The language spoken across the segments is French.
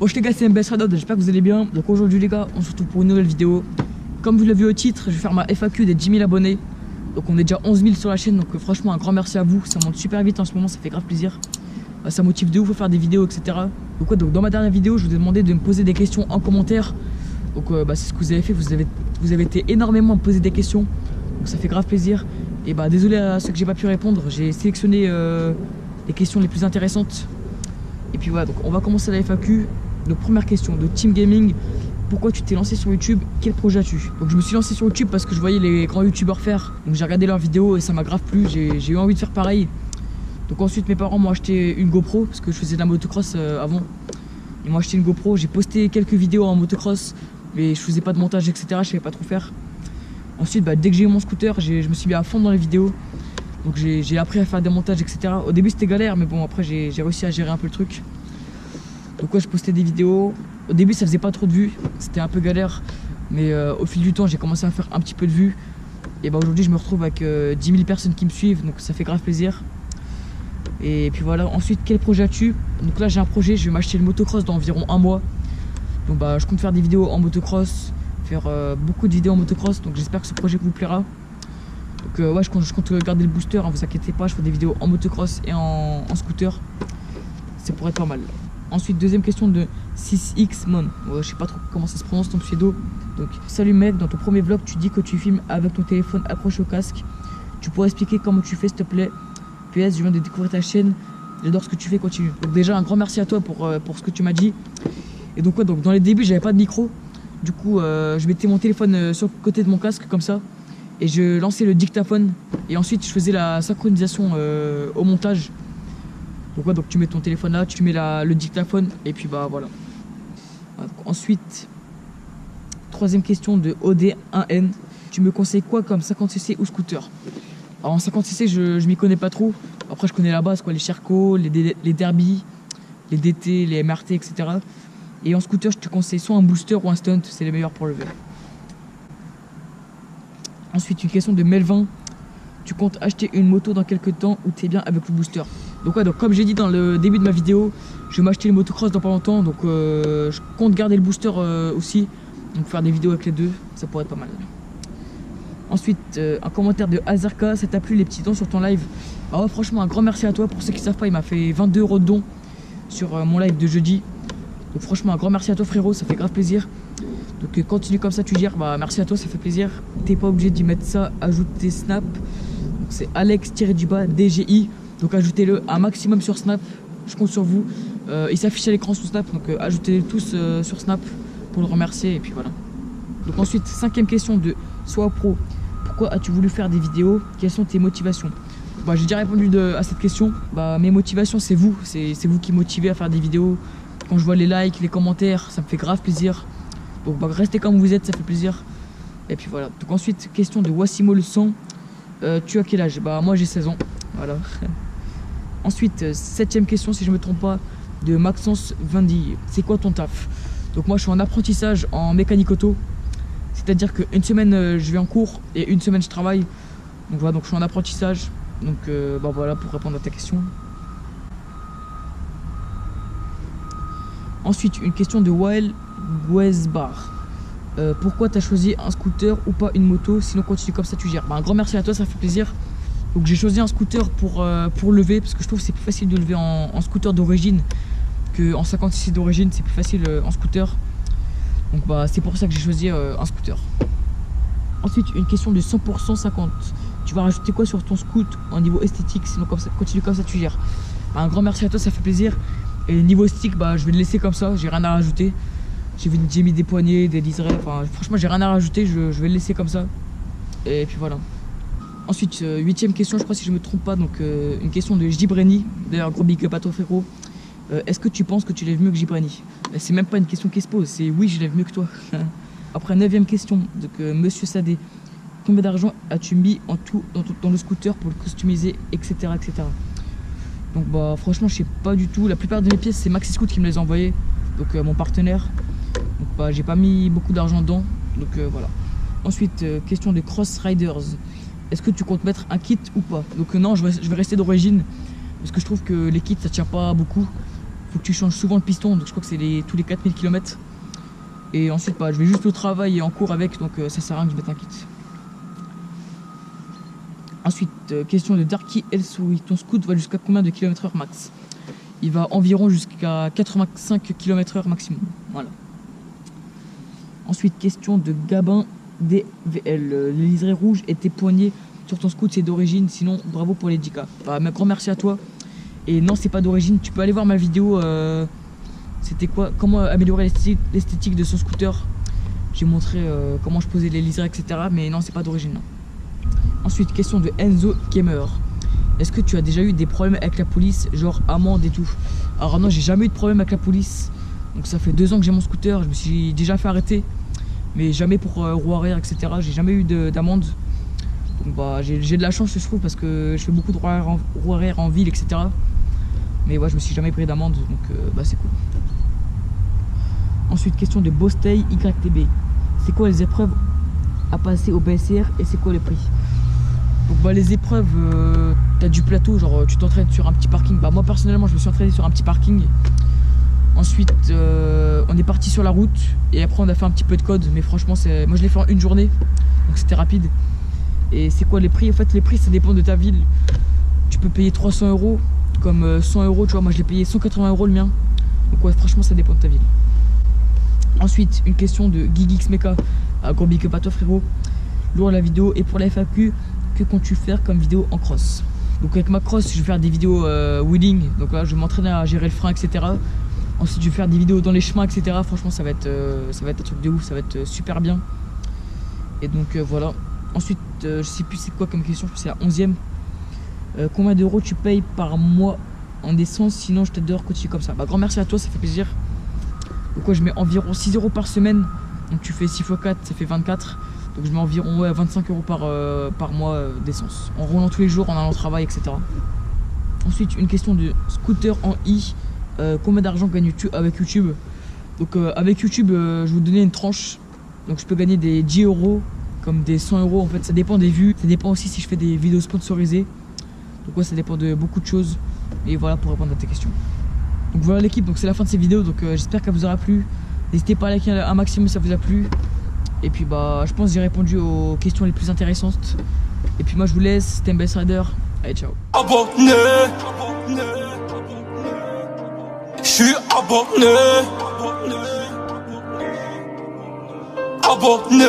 Wesh les gars, c'est MBS Radod, j'espère que vous allez bien. Donc aujourd'hui les gars, on se retrouve pour une nouvelle vidéo. Comme vous l'avez vu au titre, je vais faire ma FAQ des 10 000 abonnés. Donc on est déjà 11 000 sur la chaîne, donc franchement un grand merci à vous. Ça monte super vite en ce moment, ça fait grave plaisir. Ça motive de ouf à faire des vidéos, etc. Donc, ouais, donc dans ma dernière vidéo, je vous ai demandé de me poser des questions en commentaire. Donc c'est ce que vous avez fait, vous avez été énormément à me poser des questions. Donc ça fait grave plaisir. Et désolé à ceux que j'ai pas pu répondre, j'ai sélectionné les questions les plus intéressantes. Et puis voilà, donc on va commencer la FAQ. Donc première question de Team Gaming, pourquoi tu t'es lancé sur YouTube? Quel projet as-tu? Donc je me suis lancé sur YouTube parce que je voyais les grands youtubeurs faire. Donc j'ai regardé leurs vidéos et ça m'a grave plu, j'ai eu envie de faire pareil. Donc ensuite mes parents m'ont acheté une GoPro parce que je faisais de la motocross avant. Ils m'ont acheté une GoPro, j'ai posté quelques vidéos en motocross mais je faisais pas de montage, etc. Je savais pas trop faire. Ensuite dès que j'ai eu mon scooter, je me suis mis à fond dans les vidéos. Donc j'ai appris à faire des montages, etc. Au début c'était galère mais bon après j'ai réussi à gérer un peu le truc. Donc ouais, je postais des vidéos. Au début ça faisait pas trop de vues, c'était un peu galère. Mais au fil du temps j'ai commencé à faire un petit peu de vues. Et aujourd'hui je me retrouve avec 10 000 personnes qui me suivent, donc ça fait grave plaisir. Et puis voilà, ensuite quel projet as-tu? Donc là j'ai un projet, je vais m'acheter le motocross dans environ un mois. Donc je compte faire des vidéos en motocross, faire beaucoup de vidéos en motocross. Donc j'espère que ce projet vous plaira. Donc ouais, je compte garder le booster, hein, vous inquiétez pas, je fais des vidéos en motocross et en scooter. Ça pourrait être pas mal. Ensuite, deuxième question de 6xmon. Ouais, je sais pas trop comment ça se prononce ton pseudo. Donc, salut mec, dans ton premier vlog, tu dis que tu filmes avec ton téléphone accroché au casque. Tu pourrais expliquer comment tu fais, s'il te plaît? PS, je viens de découvrir ta chaîne. J'adore ce que tu fais, continue. Donc déjà, un grand merci à toi pour ce que tu m'as dit. Et donc, ouais, donc dans les débuts, j'avais pas de micro. Du coup, je mettais mon téléphone sur le côté de mon casque, comme ça. Et je lançais le dictaphone. Et ensuite, je faisais la synchronisation au montage. Donc, ouais, donc tu mets ton téléphone là, tu mets le dictaphone et puis voilà. Donc, ensuite, troisième question de OD1N. Tu me conseilles quoi comme 50cc ou scooter? Alors en 50cc je m'y connais pas trop. Après je connais la base quoi, les Sherco, les Derby, les DT, les MRT, etc. Et en scooter je te conseille soit un booster ou un stunt, c'est les meilleurs pour lever. Ensuite une question de Melvin. Tu comptes acheter une moto dans quelques temps ou t'es bien avec le booster? Donc ouais, donc comme j'ai dit dans le début de ma vidéo, je vais m'acheter le motocross dans pas longtemps. Donc je compte garder le booster aussi. Donc faire des vidéos avec les deux, ça pourrait être pas mal. Ensuite un commentaire de Azarka, ça t'a plu les petits dons sur ton live? Ah ouais, franchement un grand merci à toi. Pour ceux qui savent pas, il m'a fait 22 € de dons sur mon live de jeudi. Donc franchement un grand merci à toi frérot, ça fait grave plaisir. Donc continue comme ça, tu gères, merci à toi, ça fait plaisir. T'es pas obligé d'y mettre ça, ajoute tes snaps. C'est Alex-DGI, donc ajoutez-le un maximum sur Snap, je compte sur vous. Il s'affiche à l'écran sur Snap, donc ajoutez-les tous sur Snap pour le remercier et puis voilà. Donc ensuite, cinquième question de Sois Pro, pourquoi as-tu voulu faire des vidéos? Quelles sont tes motivations? J'ai déjà répondu à cette question. Mes motivations c'est vous qui motivez à faire des vidéos. Quand je vois les likes, les commentaires, ça me fait grave plaisir. Donc restez comme vous êtes, ça fait plaisir. Et puis voilà. Donc ensuite, question de Wassimo le sang. Tu as quel âge? Moi j'ai 16 ans. Voilà. Ensuite, septième question si je me trompe pas, de Maxence Vindy. C'est quoi ton taf? Donc moi je suis en apprentissage en mécanique auto. C'est-à-dire qu'une semaine je vais en cours et une semaine je travaille. Donc voilà, donc je suis en apprentissage. Donc voilà pour répondre à ta question. Ensuite, une question de Wael Guezbar. Pourquoi tu as choisi un scooter ou pas une moto? Sinon continue comme ça, tu gères. Un grand merci à toi, ça fait plaisir. Donc j'ai choisi un scooter pour lever parce que je trouve que c'est plus facile de lever en scooter d'origine qu'en 56 d'origine, c'est plus facile en scooter. Donc c'est pour ça que j'ai choisi un scooter. Ensuite une question de 100% 50. Tu vas rajouter quoi sur ton scoot au niveau esthétique? Sinon comme ça, continue comme ça, tu gères. Un grand merci à toi, ça fait plaisir. Et niveau stick, je vais le laisser comme ça, j'ai rien à rajouter. J'ai mis des poignées, des liserés, franchement j'ai rien à rajouter, je vais le laisser comme ça. Et puis voilà. Ensuite, huitième question, je crois si je me trompe pas, donc une question de Jibreni. D'ailleurs, gros big up à toi frérot. Est-ce que tu penses que tu lèves mieux que Jibreni? C'est même pas une question qui se pose, c'est oui, je lève mieux que toi. Après, neuvième question, donc Monsieur Sadé. Combien d'argent as-tu mis en tout dans le scooter pour le customiser, etc. etc. Donc franchement, je sais pas du tout. La plupart de mes pièces, c'est Maxi Scoot qui me les a envoyées, donc mon partenaire. Donc j'ai pas mis beaucoup d'argent dedans, donc voilà. Ensuite, question de Cross Riders. Est-ce que tu comptes mettre un kit ou pas? Donc non, je vais rester d'origine parce que je trouve que les kits ça tient pas beaucoup. faut que tu changes souvent le piston, donc je crois que c'est tous les 4000 km. Et ensuite, bah, je vais juste au travail et en cours avec, donc ça sert à rien que je mette un kit. Ensuite, question de Darky Elsui. Ton scoot va jusqu'à combien de km/h max? Il va environ jusqu'à 85 km/h maximum. Voilà. Ensuite, question de Gabin DVL. Les liserés rouges et tes poignets sur ton scoot, c'est d'origine. Sinon, bravo pour les 10K. Bah, un grand merci à toi. Et non, c'est pas d'origine. Tu peux aller voir ma vidéo. C'était quoi? Comment améliorer l'esthétique de son scooter. J'ai montré comment je posais les liserés, etc. Mais non, c'est pas d'origine. Ensuite, question de Enzo Gamer. Est-ce que tu as déjà eu des problèmes avec la police, genre amende et tout? Alors non, j'ai jamais eu de problème avec la police. Donc ça fait 2 ans que j'ai mon scooter. Je me suis déjà fait arrêter, mais jamais pour roue arrière, etc. J'ai jamais eu d'amende. Donc bah j'ai de la chance, je trouve, parce que je fais beaucoup de roue arrière en ville, etc. Mais ouais, je me suis jamais pris d'amende, donc bah c'est cool. Ensuite, question de Bostay YTB. C'est quoi les épreuves à passer au BSR et c'est quoi le prix? Donc bah les épreuves, t'as du plateau, genre tu t'entraînes sur un petit parking. Bah moi personnellement je me suis entraîné sur un petit parking. Ensuite on est parti sur la route et après on a fait un petit peu de code. Mais franchement moi je l'ai fait en une journée, donc c'était rapide. Et c'est quoi les prix? En fait les prix ça dépend de ta ville. Tu peux payer 300 €, comme 100 €, tu vois. Moi je l'ai payé 180 € le mien. Donc ouais, franchement ça dépend de ta ville. Ensuite une question de Gigix Mecha. Gros big up à toi frérot. Lourd la vidéo. Et pour la FAQ, que comptes-tu faire comme vidéo en cross? Donc avec ma cross je vais faire des vidéos wheeling. Donc là je vais m'entraîner à gérer le frein, etc. Ensuite je vais faire des vidéos dans les chemins, etc. Franchement ça va être un truc de ouf. Ça va être super bien. Et donc voilà. Ensuite je sais plus c'est quoi comme question. Je pense que c'est la 11e. Combien d'euros tu payes par mois en essence? Sinon je t'aide dehors, continue comme ça. Bah grand merci à toi, ça fait plaisir. Donc ouais, je mets environ 6 € par semaine. Donc tu fais 6 x 4, ça fait 24. Donc je mets environ 25 € par mois d'essence. En roulant tous les jours, en allant au travail, etc. Ensuite, une question de scooter en i. Combien d'argent gagnes-tu avec YouTube? Donc avec YouTube, je vais vous donner une tranche. Donc je peux gagner des 10 €, comme des 100 €. En fait, ça dépend des vues. Ça dépend aussi si je fais des vidéos sponsorisées. Donc ouais, ça dépend de beaucoup de choses. Et voilà pour répondre à tes questions. Donc voilà l'équipe, donc c'est la fin de cette vidéo. Donc j'espère qu'elle vous aura plu. N'hésitez pas à liker un maximum si ça vous a plu. Et puis bah je pense que j'ai répondu aux questions les plus intéressantes. Et puis moi je vous laisse, c'était MBS Rider. Allez ciao. Abonné, je suis abonné, abonné.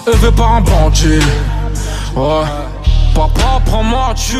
Élevé par un bandit, ouais. Papa, prends-moi à tuer.